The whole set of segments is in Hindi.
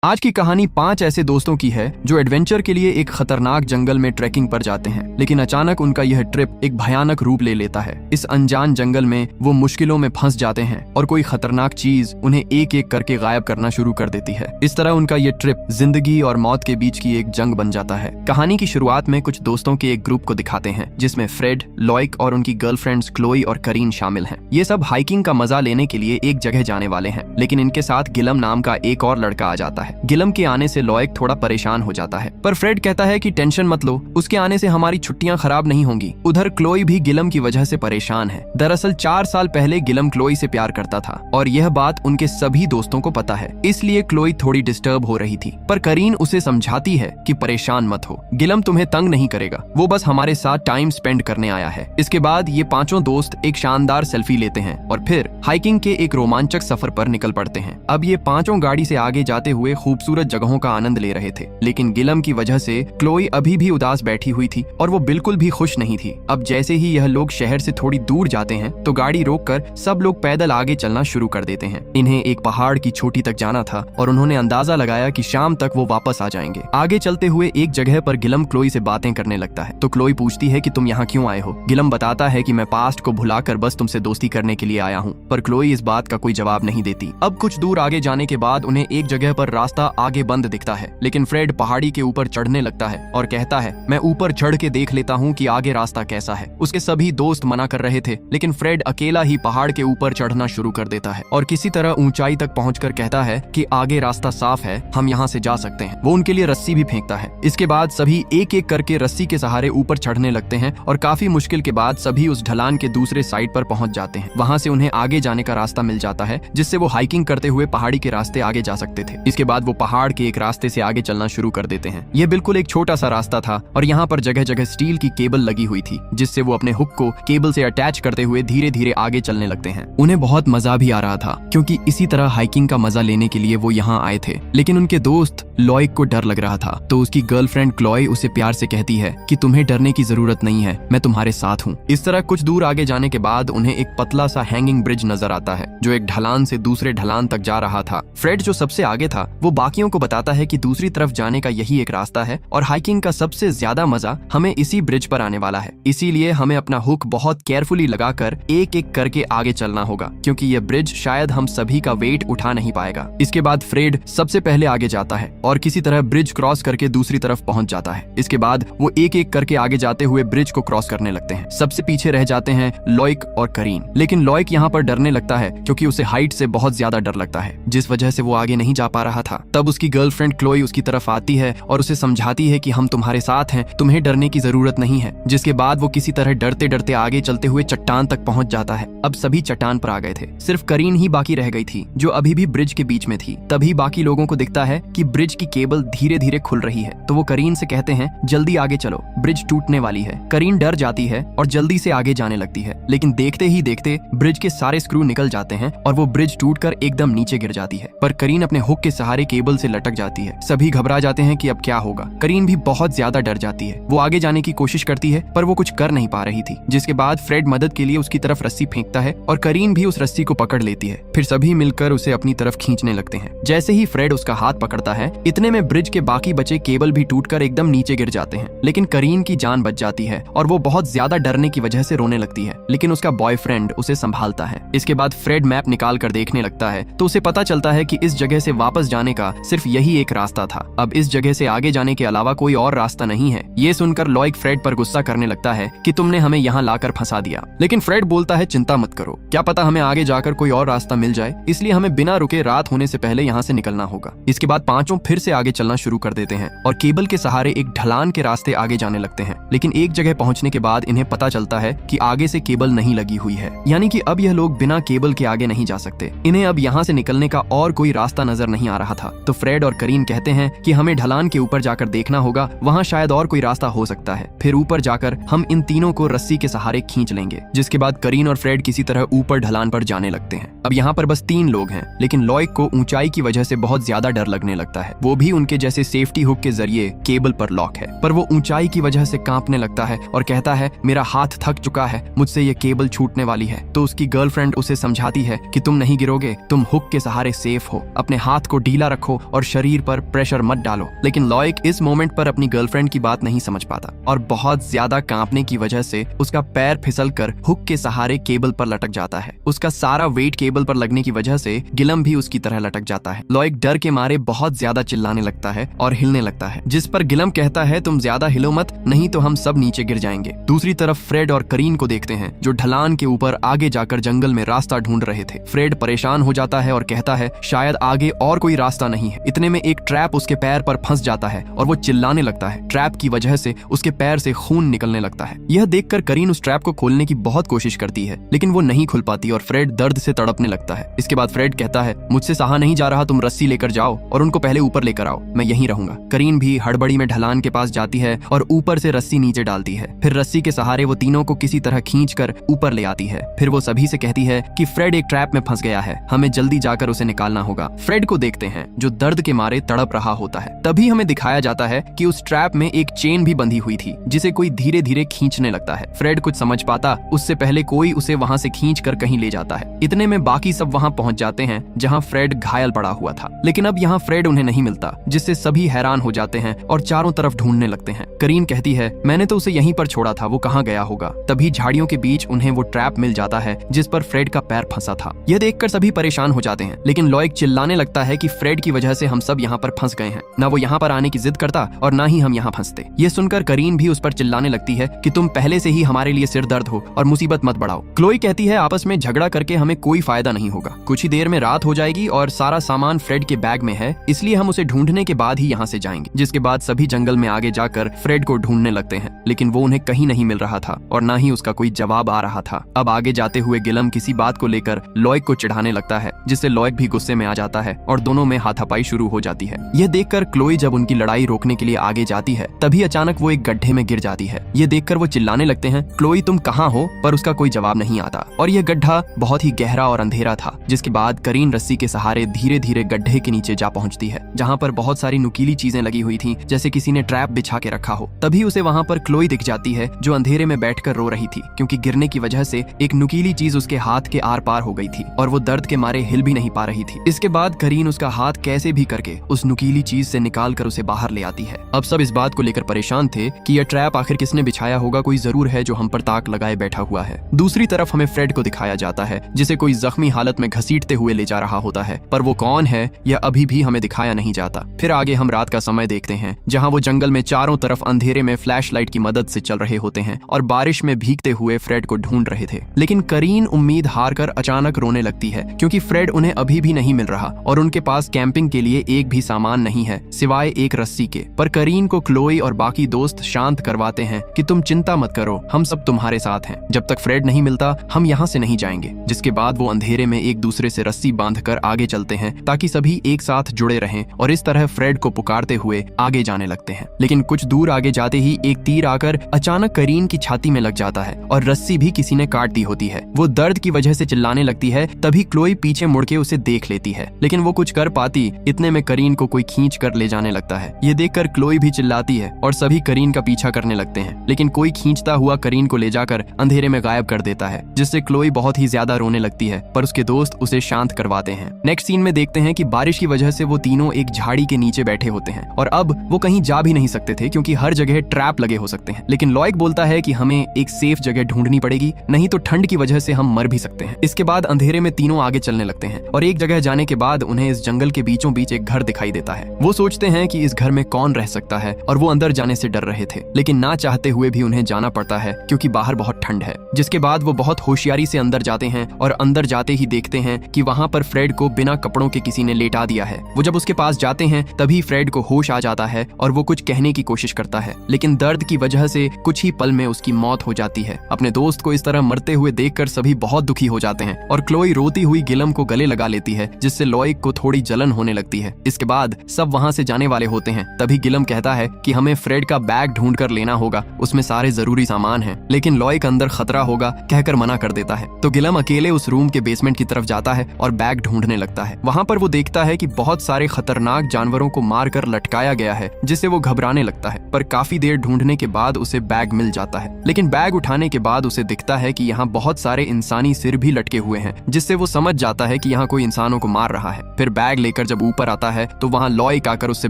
आज की कहानी 5 ऐसे दोस्तों की है जो एडवेंचर के लिए एक खतरनाक जंगल में ट्रैकिंग पर जाते हैं, लेकिन अचानक उनका यह ट्रिप एक भयानक रूप ले लेता है। इस अनजान जंगल में वो मुश्किलों में फंस जाते हैं और कोई खतरनाक चीज उन्हें एक एक करके गायब करना शुरू कर देती है। इस तरह उनका ये ट्रिप जिंदगी और मौत के बीच की एक जंग बन जाता है। कहानी की शुरुआत में कुछ दोस्तों के एक ग्रुप को दिखाते हैं जिसमें फ्रेड, लॉयक और उनकी गर्लफ्रेंड्स क्लोई और करीन शामिल हैं। ये सब हाइकिंग का मजा लेने के लिए एक जगह जाने वाले हैं, लेकिन इनके साथ गिलम नाम का एक और लड़का आ जाता है। गिलम के आने से लॉयक थोड़ा परेशान हो जाता है, पर फ्रेड कहता है कि टेंशन मत लो, उसके आने से हमारी छुट्टियां खराब नहीं होंगी। उधर क्लोई भी गिलम की वजह से परेशान है। दरअसल 4 साल पहले गिलम क्लोई से प्यार करता था और यह बात उनके सभी दोस्तों को पता है, इसलिए क्लोई थोड़ी डिस्टर्ब हो रही थी। पर करीन उसे समझाती है कि परेशान मत हो, गिलम तुम्हें तंग नहीं करेगा, वो बस हमारे साथ टाइम स्पेंड करने आया है। इसके बाद ये पांचों दोस्त एक शानदार सेल्फी लेते हैं और फिर हाइकिंग के एक रोमांचक सफर पर निकल पड़ते हैं। अब ये पांचों गाड़ी से आगे जाते हुए खूबसूरत जगहों का आनंद ले रहे थे, लेकिन गिलम की वजह से क्लोई अभी भी उदास बैठी हुई थी और वो बिल्कुल भी खुश नहीं थी। अब जैसे ही यह लोग शहर से थोड़ी दूर जाते हैं तो गाड़ी रोककर सब लोग पैदल आगे चलना शुरू कर देते हैं। इन्हें एक पहाड़ की चोटी तक जाना था और उन्होंने अंदाजा लगाया कि शाम तक वो वापस आ जाएंगे। आगे चलते हुए एक जगह पर गिलम क्लोई से बातें करने लगता है, तो क्लोई पूछती है कि तुम यहाँ क्यों आए हो। गिलम बताता है कि मैं पास्ट को भुलाकर बस तुमसे दोस्ती करने के लिए आया हूँ, पर क्लोई इस बात का कोई जवाब नहीं देती। अब कुछ दूर आगे जाने के बाद उन्हें एक जगह पर रास्ता आगे बंद दिखता है, लेकिन फ्रेड पहाड़ी के ऊपर चढ़ने लगता है और कहता है मैं ऊपर चढ़ के देख लेता हूँ कि आगे रास्ता कैसा है। उसके सभी दोस्त मना कर रहे थे, लेकिन फ्रेड अकेला ही पहाड़ के ऊपर चढ़ना शुरू कर देता है और किसी तरह ऊंचाई तक पहुंचकर कहता है कि आगे रास्ता साफ है, हम यहाँ से जा सकते हैं। वो उनके लिए रस्सी भी फेंकता है। इसके बाद सभी एक एक करके रस्सी के सहारे ऊपर चढ़ने लगते हैं और काफी मुश्किल के बाद सभी उस ढलान के दूसरे साइड पर पहुंच जाते हैं। वहां से उन्हें आगे जाने का रास्ता मिल जाता है, जिससे वो हाइकिंग करते हुए पहाड़ी के रास्ते आगे जा सकते थे। इसके बाद वो पहाड़ के एक रास्ते से आगे चलना शुरू कर देते हैं। यह बिल्कुल एक छोटा सा रास्ता था और यहाँ पर जगह जगह स्टील की केबल लगी हुई थी, जिससे वो अपने हुक को केबल से अटैच करते हुए धीरे धीरे आगे चलने लगते हैं। उन्हें बहुत मजा भी आ रहा था, क्योंकि इसी तरह हाइकिंग का मजा लेने के लिए वो यहाँ आए थे। लेकिन उनके दोस्त लॉयक को डर लग रहा था, तो उसकी गर्लफ्रेंड क्लोई उसे प्यार से कहती है कि तुम्हें डरने की जरूरत नहीं है, मैं तुम्हारे साथ हूँ। इस तरह कुछ दूर आगे जाने के बाद उन्हें एक पतला सा हैंगिंग ब्रिज नजर आता है, जो एक ढलान से दूसरे ढलान तक जा रहा था। फ्रेड जो सबसे आगे था, वो बाकियों को बताता है कि दूसरी तरफ जाने का यही एक रास्ता है और हाइकिंग का सबसे ज्यादा मजा हमें इसी ब्रिज पर आने वाला है, इसीलिए हमें अपना हुक बहुत केयरफुली लगाकर एक एक करके आगे चलना होगा, क्योंकि यह ब्रिज शायद हम सभी का वेट उठा नहीं पाएगा। इसके बाद फ्रेड सबसे पहले आगे जाता है और किसी तरह ब्रिज क्रॉस करके दूसरी तरफ पहुंच जाता है। इसके बाद वो एक एक करके आगे जाते हुए ब्रिज को क्रॉस करने लगते हैं। सबसे पीछे रह जाते हैं लॉयक और करीन, लेकिन लॉयक यहाँ पर डरने लगता है क्योंकि उसे हाइट से बहुत ज्यादा डर लगता है, जिस वजह से वो आगे नहीं जा पा रहा था। तब उसकी गर्लफ्रेंड क्लोई उसकी तरफ आती है और उसे समझाती है कि हम तुम्हारे साथ हैं, तुम्हें डरने की जरूरत नहीं है। जिसके बाद वो किसी तरह डरते डरते आगे चलते हुए चट्टान तक पहुंच जाता है। अब सभी चट्टान पर आ गए थे, सिर्फ करीन ही बाकी रह गई थी, जो अभी भी ब्रिज के बीच में थी। तभी बाकी लोगों को दिखता है कि ब्रिज की केबल धीरे धीरे खुल रही है, तो वो करीन से कहते हैं जल्दी आगे चलो, ब्रिज टूटने वाली है। करीन डर जाती है और जल्दी से आगे जाने लगती है, लेकिन देखते ही देखते ब्रिज के सारे स्क्रू निकल जाते हैं और वो ब्रिज टूटकर एकदम नीचे गिर जाती है। पर करीन अपने हुक के सहारे केबल से लटक जाती है। सभी घबरा जाते हैं कि अब क्या होगा। करीन भी बहुत ज्यादा डर जाती है। वो आगे जाने की कोशिश करती है, पर वो कुछ कर नहीं पा रही थी। जिसके बाद फ्रेड मदद के लिए उसकी तरफ रस्सी फेंकता है और करीन भी उस रस्सी को पकड़ लेती है। फिर सभी मिलकर उसे अपनी तरफ खींचने लगते हैं। जैसे ही फ्रेड उसका हाथ पकड़ता है, इतने में ब्रिज के बाकी बचे केबल भी टूटकर एकदम नीचे गिर जाते हैं। लेकिन करीन की जान बच जाती है और वो बहुत ज्यादा डरने की वजह से रोने लगती है, लेकिन उसका बॉयफ्रेंड उसे संभालता है। इसके बाद फ्रेड मैप निकाल कर देखने लगता है, तो उसे पता चलता है कि इस जगह से वापस जाने का सिर्फ यही एक रास्ता था। अब इस जगह से आगे जाने के अलावा कोई और रास्ता नहीं है। ये सुनकर लॉयक फ्रेड पर गुस्सा करने लगता है कि तुमने हमें यहाँ लाकर फंसा दिया। लेकिन फ्रेड बोलता है चिंता मत करो, क्या पता हमें आगे जाकर कोई और रास्ता मिल जाए, इसलिए हमें बिना रुके रात होने से पहले यहाँ से निकलना होगा। इसके बाद पांचों फिर से आगे चलना शुरू कर देते हैं और केबल के सहारे एक ढलान के रास्ते आगे जाने लगते हैं। लेकिन एक जगह पहुंचने के बाद इन्हें पता चलता है कि आगे से केबल नहीं लगी हुई है, यानी कि अब यह लोग बिना केबल के आगे नहीं जा सकते। इन्हें अब यहाँ से निकलने का और कोई रास्ता नजर नहीं आ रहा था। तो फ्रेड और करीन कहते हैं कि हमें ढलान के ऊपर जाकर देखना होगा, वहाँ शायद और कोई रास्ता हो सकता है। फिर ऊपर जाकर हम इन तीनों को रस्सी के सहारे खींच लेंगे। जिसके बाद करीन और फ्रेड किसी तरह ऊपर ढलान पर जाने लगते हैं। अब यहाँ पर बस 3 लोग हैं, लेकिन लॉयक को ऊंचाई की वजह से बहुत ज्यादा डर लगने लगता है। वो भी उनके जैसे सेफ्टी हुक के जरिए केबल पर लॉक है, पर वो ऊंचाई की वजह से कांपने लगता है और कहता है मेरा हाथ थक चुका है, मुझसे ये केबल छूटने वाली है। तो उसकी गर्लफ्रेंड उसे समझाती है कि तुम नहीं गिरोगे, तुम हुक के सहारे सेफ हो, अपने हाथ को ढीला रखो और शरीर पर प्रेशर मत डालो। लेकिन लॉयक इस मोमेंट पर अपनी गर्लफ्रेंड की बात नहीं समझ पाता और बहुत ज्यादा कांपने की वजह से उसका पैर फिसल कर हुक के सहारे केबल पर लटक जाता है। उसका सारा वेट केबल पर लगने की वजह से गिलम भी उसकी तरह लटक जाता है। लॉयक डर के मारे बहुत ज्यादा चिल्लाने लगता है और हिलने लगता है, जिस पर गिलम कहता है तुम ज्यादा हिलो मत, नहीं तो हम सब नीचे गिर जाएंगे। दूसरी तरफ फ्रेड और करीन को देखते हैं जो ढलान के ऊपर आगे जाकर जंगल में रास्ता ढूंढ रहे थे। फ्रेड परेशान हो जाता है और कहता है शायद आगे और कोई रास्ता नहीं है। इतने में एक ट्रैप उसके पैर पर फंस जाता है और वो चिल्लाने लगता है। ट्रैप की वजह से उसके पैर से खून निकलने लगता है। यह देखकर करीन उस ट्रैप को खोलने की बहुत कोशिश करती है, लेकिन वो नहीं खुल पाती और फ्रेड दर्द से तड़पने लगता है। इसके बाद फ्रेड कहता है मुझसे सहा नहीं जा रहा, तुम रस्सी लेकर जाओ और उनको पहले ऊपर लेकर आओ, मैं यहीं रहूंगा। करीन भी हड़बड़ी में ढलान के पास जाती है और ऊपर से रस्सी नीचे डालती है। फिर रस्सी के सहारे वो तीनों को किसी तरह खींचकर ऊपर ले आती है। फिर वो सभी से कहती है कि फ्रेड एक ट्रैप में फंस गया है, हमें जल्दी जाकर उसे निकालना होगा। फ्रेड को देखते हैं जो दर्द के मारे तड़प रहा होता है। तभी हमें दिखाया जाता है कि उस ट्रैप में एक चेन भी बंधी हुई थी जिसे कोई धीरे धीरे खींचने लगता है। फ्रेड कुछ समझ पाता उससे पहले कोई उसे वहां से खींच कर कहीं ले जाता है। इतने में बाकी सब वहां पहुंच जाते हैं जहां फ्रेड घायल पड़ा हुआ था, लेकिन अब यहाँ फ्रेड उन्हें नहीं मिलता, जिससे सभी हैरान हो जाते हैं और चारों तरफ ढूंढने लगते हैं। करीन कहती है मैंने तो उसे यहीं पर छोड़ा था, वो कहाँ गया होगा। तभी झाड़ियों के बीच उन्हें वो ट्रैप मिल जाता है जिस पर फ्रेड का पैर फंसा था। यह देखकर सभी परेशान हो जाते हैं, लेकिन लॉयक चिल्लाने लगता है कि फ्रेड की वजह से हम सब यहाँ पर फंस गए हैं, ना वो यहाँ पर आने की जिद करता और ना ही हम यहाँ फंसते। ये सुनकर करीन भी उस पर चिल्लाने लगती है कि तुम पहले से ही हमारे लिए सिर दर्द हो और मुसीबत मत बढ़ाओ। क्लोई कहती है आपस में झगड़ा करके हमें कोई फायदा नहीं होगा, कुछ ही देर में रात हो जाएगी और सारा सामान फ्रेड के बैग में है, इसलिए हम उसे ढूंढने के बाद ही यहाँ से जाएंगे। जिसके बाद सभी जंगल में आगे जाकर फ्रेड को ढूंढने लगते हैं, लेकिन वो उन्हें कहीं नहीं मिल रहा था और ना ही उसका कोई जवाब आ रहा था। अब आगे जाते हुए गिलम किसी बात को लेकर लॉयक को चिढ़ाने लगता है, जिससे लॉयक भी गुस्से में आ जाता है और दोनों में हाथापाई शुरू हो जाती है। यह देखकर क्लोई जब उनकी लड़ाई रोकने के लिए आगे जाती है, तभी अचानक वो एक गड्ढे में गिर जाती है। ये देखकर वो चिल्लाने लगते हैं क्लोई तुम कहाँ हो, पर उसका कोई जवाब नहीं आता और यह गड्ढा बहुत ही गहरा और अंधेरा था। जिसके बाद करीन रस्सी के सहारे धीरे धीरे गड्ढे के नीचे जा पहुंचती है, जहाँ पर बहुत सारी नुकीली चीजें लगी हुई थी, जैसे किसी ने ट्रैप बिछा के रखा हो। तभी उसे वहाँ पर क्लोई दिख जाती है जो अंधेरे में बैठकर रो रही थी, क्योंकि गिरने की वजह से एक नुकीली चीज उसके हाथ के आर पार हो गई थी और वो दर्द के मारे हिल भी नहीं पा रही थी। इसके बाद करीन उसका हाथ कैसे भी करके उस नुकीली चीज से निकाल कर उसे बाहर ले आती है। अब सब इस बात को लेकर परेशान थे कि यह ट्रैप आखिर किसने बिछाया होगा, कोई जरूर है जो हम पर ताक लगाए बैठा हुआ है। दूसरी तरफ हमें फ्रेड को दिखाया जाता है जिसे कोई जख्मी हालत में घसीटते हुए ले जा रहा होता है, पर वो कौन है यह अभी भी हमें दिखाया नहीं जाता। फिर आगे हम रात का समय देखते हैं जहाँ वो जंगल में चारों तरफ अंधेरे में फ्लैश लाइट की मदद से चल रहे होते हैं और बारिश में भीगते हुए फ्रेड को ढूंढ रहे थे। लेकिन करीन उम्मीद हारकर अचानक रोने लगती है, क्योंकि फ्रेड उन्हें अभी भी नहीं मिल रहा और उनके पास कैंपिंग के लिए एक भी सामान नहीं है सिवाय एक रस्सी के। पर करीन को क्लोई और बाकी दोस्त शांत करवाते हैं कि तुम चिंता मत करो, हम सब तुम्हारे साथ हैं, जब तक फ्रेड नहीं मिलता हम यहाँ से नहीं जाएंगे। जिसके बाद वो अंधेरे में एक दूसरे से रस्सी बांधकर आगे चलते हैं ताकि सभी एक साथ जुड़े रहें और इस तरह फ्रेड को पुकारते हुए आगे जाने लगते हैं। लेकिन कुछ दूर आगे जाते ही एक तीर आकर अचानक करीन की छाती में लग जाता है और रस्सी भी किसी ने काट दी होती है। वो दर्द की वजह से चिल्लाने लगती है, तभी क्लोई पीछे मुड़ के उसे देख लेती है, लेकिन वो कुछ कर पाती इतने में करीन को कोई खींच कर ले जाने लगता है। ये देखकर क्लोई भी चिल्लाती है और सभी करीन का पीछा करने लगते हैं, लेकिन कोई खींचता हुआ करीन को ले जाकर अंधेरे में गायब कर देता है, जिससे क्लोई बहुत ही ज्यादा रोने लगती है, पर उसके दोस्त उसे शांत करवाते हैं। नेक्स्ट सीन में देखते हैं कि बारिश की वजह से वो तीनों एक झाड़ी के नीचे बैठे होते हैं और अब वो कहीं जा भी नहीं सकते थे क्योंकि हर जगह ट्रैप लगे हो सकते हैं। लेकिन लॉयक बोलता है कि हमें एक सेफ जगह ढूंढनी पड़ेगी, नहीं तो ठंड की वजह से हम मर भी सकते हैं। इसके बाद अंधेरे में तीनों आगे चलने लगते हैं और एक जगह जाने के बाद उन्हें इस जंगल के बीचों बीच एक घर दिखाई देता है। वो सोचते हैं कि इस घर में कौन रह सकता है और वो अंदर जाने से डर रहे थे, लेकिन ना चाहते हुए भी उन्हें जाना पड़ता है क्योंकि बाहर बहुत ठंड है। जिसके बाद वो बहुत होशियारी से अंदर जाते हैं और अंदर जाते ही देखते हैं कि वहाँ पर फ्रेड को बिना कपड़ों के किसी ने लेटा दिया है। वो जब उसके पास जाते हैं तभी फ्रेड को होश आ जाता है और वो कुछ कहने की कोशिश करता है, लेकिन दर्द की वजह से कुछ ही पल में उसकी मौत हो जाती है। अपने दोस्त को इस तरह मरते हुए देखकर सभी बहुत दुखी हो जाते हैं और क्लोई रोती हुई गिलम को गले लगा लेती है, जिससे लॉयक को थोड़ी जलन होने लगती है। इसके बाद सब वहाँ से जाने वाले होते हैं, तभी गिलम कहता है कि हमें फ्रेड का बैग ढूंढ कर लेना होगा, उसमें सारे जरूरी सामान हैं। लेकिन लॉयक अंदर खतरा होगा कहकर मना कर देता है, तो गिलम अकेले उस रूम के बेसमेंट की तरफ जाता है और बैग ढूंढने लगता है। वहाँ पर वो देखता है कि बहुत सारे खतरनाक जानवरों को मारकर लटकाया गया है, जिससे वो घबराने लगता है। पर काफी देर ढूंढने के बाद उसे बैग मिल जाता है, लेकिन बैग उठाने के बाद उसे दिखता है कि यहाँ बहुत सारे इंसानी सिर भी लटके हुए हैं, जिससे वो समझ जाता है कि यहाँ कोई इंसानों को मार रहा है। फिर बैग लेकर लेकर जब ऊपर आता है तो वहाँ लॉयक आकर उससे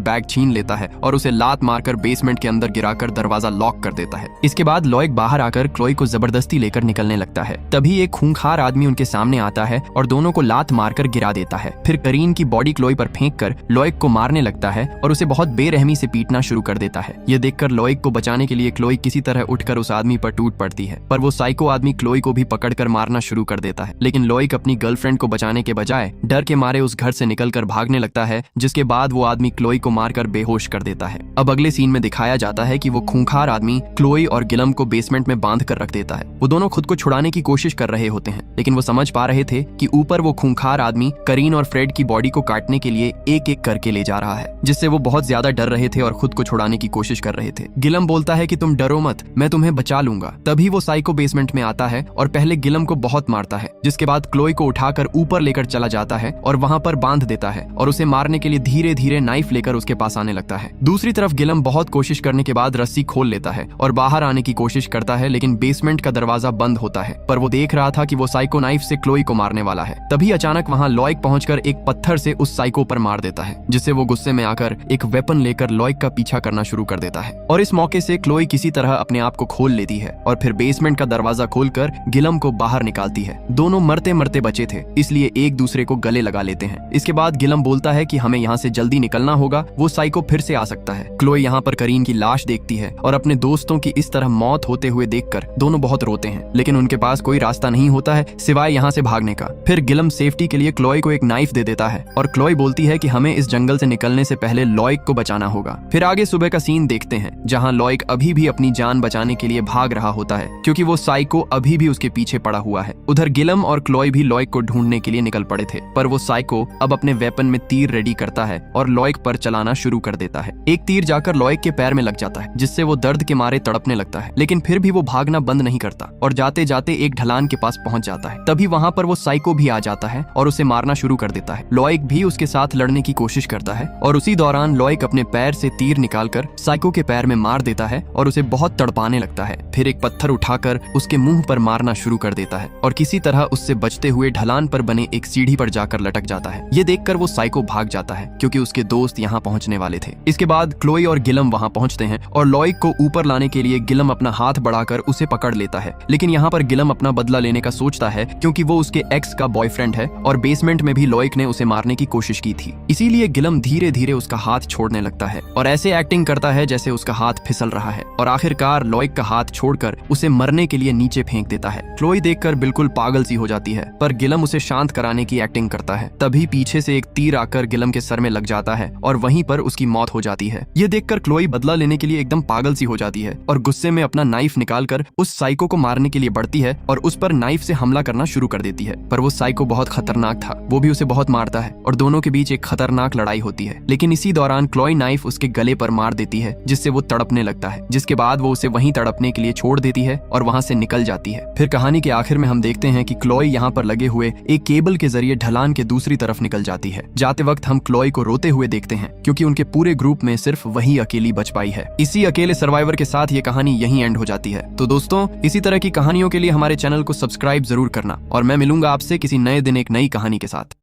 बैग छीन लेता है और उसे लात मारकर बेसमेंट के अंदर गिराकर दरवाजा लॉक कर देता है। इसके बाद लॉयक बाहर आकर क्लोई को जबरदस्ती लेकर निकलने लगता है। तभी एक खूंखार आदमी उनके सामने आता है और दोनों को लात मारकर गिरा देता है। फिर करीन की बॉडी क्लोई पर फेंक कर लॉयक को मारने लगता है और उसे बहुत बेरहमी से पीटना शुरू कर देता है। ये देखकर लॉयक को बचाने के लिए क्लोई किसी तरह उठकर उस आदमी पर टूट पड़ती है, पर वो साइको आदमी क्लोई को भी पकड़कर मारना शुरू कर देता है। लेकिन लॉयक अपनी गर्लफ्रेंड को बचाने के बजाय डर के मारे उस घर से निकलकर भागने लगता है, जिसके बाद वो आदमी क्लोई को मारकर बेहोश कर देता है। अब अगले सीन में दिखाया जाता है कि वो खूंखार आदमी क्लोई और गिलम को बेसमेंट में बांध कर रख देता है। वो दोनों खुद को छुड़ाने की कोशिश कर रहे होते हैं, लेकिन वो समझ पा रहे थे कि ऊपर वो खूंखार आदमी करीन और फ्रेड की बॉडी को काटने के लिए एक एक करके ले जा रहा है, जिससे वो बहुत ज्यादा डर रहे थे और खुद को छुड़ाने की कोशिश कर रहे थे। गिलम बोलता है कि तुम डरो मत, मैं तुम्हें बचा लूंगा। तभी वो साइको बेसमेंट में आता है और पहले गिलम को बहुत मारता है, जिसके बाद क्लोई को उठाकर ऊपर लेकर चला जाता है और वहां पर बांध देता है और उसे मारने के लिए धीरे धीरे नाइफ लेकर उसके पास आने लगता है। दूसरी तरफ गिलम बहुत कोशिश करने के बाद रस्सी खोल लेता है और बाहर आने की कोशिश करता है, लेकिन बेसमेंट का दरवाजा बंद होता है। पर वो देख रहा था कि वो साइको नाइफ से क्लोई को मारने वाला है। तभी अचानक वहां लॉयक पहुंचकर एक पत्थर से उस साइको पर मार देता है, जिससे वो गुस्से में आकर एक वेपन लेकर लॉयक का पीछा करना शुरू कर देता है। और इस मौके से क्लोई किसी तरह अपने आप को खोल लेती है और फिर बेसमेंट का दरवाजा खोलकर गिलम को बाहर निकालती है। दोनों मरते मरते बचे थे, इसलिए एक दूसरे को गले लगा लेते हैं। इसके बाद गिलम बोलता है कि हमें यहाँ से जल्दी निकलना होगा, वो साइको फिर से आ सकता है। क्लोई यहाँ पर करीन की लाश देखती है और अपने दोस्तों की इस तरह मौत होते हुए देखकर दोनों बहुत रोते हैं, लेकिन उनके पास कोई रास्ता नहीं होता है सिवाय यहाँ से भागने का। फिर गिलम सेफ्टी के लिए क्लोई को एक नाइफ दे देता है और क्लोई बोलती है कि हमें इस जंगल से निकलने से पहले लॉयक को बचाना होगा। फिर आगे सुबह का सीन देखते हैं, जहाँ लॉयक अभी भी अपनी जान बचाने के लिए भाग रहा होता है, क्योंकि वो साइको अभी भी उसके पीछे पड़ा हुआ है। उधर गिलम और क्लोई भी लॉयक को ढूंढने के लिए निकल पड़े थे, पर वो साइको अब अपने वेपन में तीर रेडी करता है और लॉयक पर चलाना शुरू कर देता है। एक तीर जाकर लॉयक के पैर में लग जाता है, जिससे वो दर्द के मारे तड़पने लगता है, लेकिन फिर भी वो भागना बंद नहीं करता और जाते जाते एक ढलान के पास पहुंच जाता है। तभी वहां पर वो साइको भी आ जाता है और उसे मारना शुरू कर देता है। लॉयक भी उसके साथ लड़ने की कोशिश करता है और उसी दौरान लॉयक अपने पैर से तीर निकालकर साइको के पैर में मार देता है और उसे बहुत तड़पाने लगता है। फिर एक पत्थर उठाकर उसके मुंह पर मारना शुरू कर देता है और किसी तरह उससे बचते हुए ढलान पर बने एक सीढ़ी पर जाकर लटक जाता है। ये देखकर वो साइको भाग जाता है, क्योंकि उसके दोस्त यहाँ पहुंचने वाले थे। इसके बाद क्लोई और गिलम वहां पहुंचते हैं और लॉयक को ऊपर लाने के लिए गिलम अपना हाथ बढ़ाकर उसे पकड़ लेता है, लेकिन यहाँ पर गिलम अपना बदला लेने का सोचता है, क्योंकि वो उसके एक्स का बॉयफ्रेंड है और बेसमेंट में भी लॉयक ने उसे मारने की कोशिश की थी। इसीलिए गिलम धीरे धीरे उसका हाथ छोड़ने लगता है और ऐसे एक्टिंग करता है जैसे उसका हाथ फिसल रहा है और आखिरकार लॉयक का हाथ छोड़कर उसे मरने के लिए नीचे फेंक देता है। क्लोई देखकर बिल्कुल पागल सी हो जाती है, पर गिलम उसे शांत कराने की एक्टिंग करता है। तभी पीछे से एक तीर आकर गिलम के सर में लग जाता है और वहीं पर उसकी मौत हो जाती है। ये देखकर क्लोई बदला लेने के लिए एकदम पागल सी हो जाती है और गुस्से में अपना नाइफ निकालकर उस साइको को मारने के लिए बढ़ती है और उस पर नाइफ से हमला करना शुरू कर देती है। पर वो साइको बहुत खतरनाक था, वो भी उसे बहुत मारता है और दोनों के बीच एक खतरनाक लड़ाई होती है। लेकिन इसी दौरान क्लोई नाइफ उसके गले पर मार देती है, जिससे वो तड़पने लगता है, जिसके बाद वो उसे वहीं तड़पने के लिए छोड़ देती है और वहां से निकल जाती है। फिर कहानी के आखिर में हम देखते हैं कि क्लोई यहाँ पर लगे हुए एक केबल के जरिए ढलान के दूसरी तरफ निकल जाती है। जाते वक्त हम क्लोई को रोते हुए देखते हैं, क्योंकि उनके पूरे ग्रुप में सिर्फ वही अकेली बच पाई है। इसी अकेले सर्वाइवर के साथ ये कहानी यहीं एंड हो जाती है। तो दोस्तों, इसी तरह की कहानियों के लिए हमारे चैनल को सब्सक्राइब जरूर करना और मैं मिलूंगा आपसे किसी नए दिन एक नई कहानी के साथ।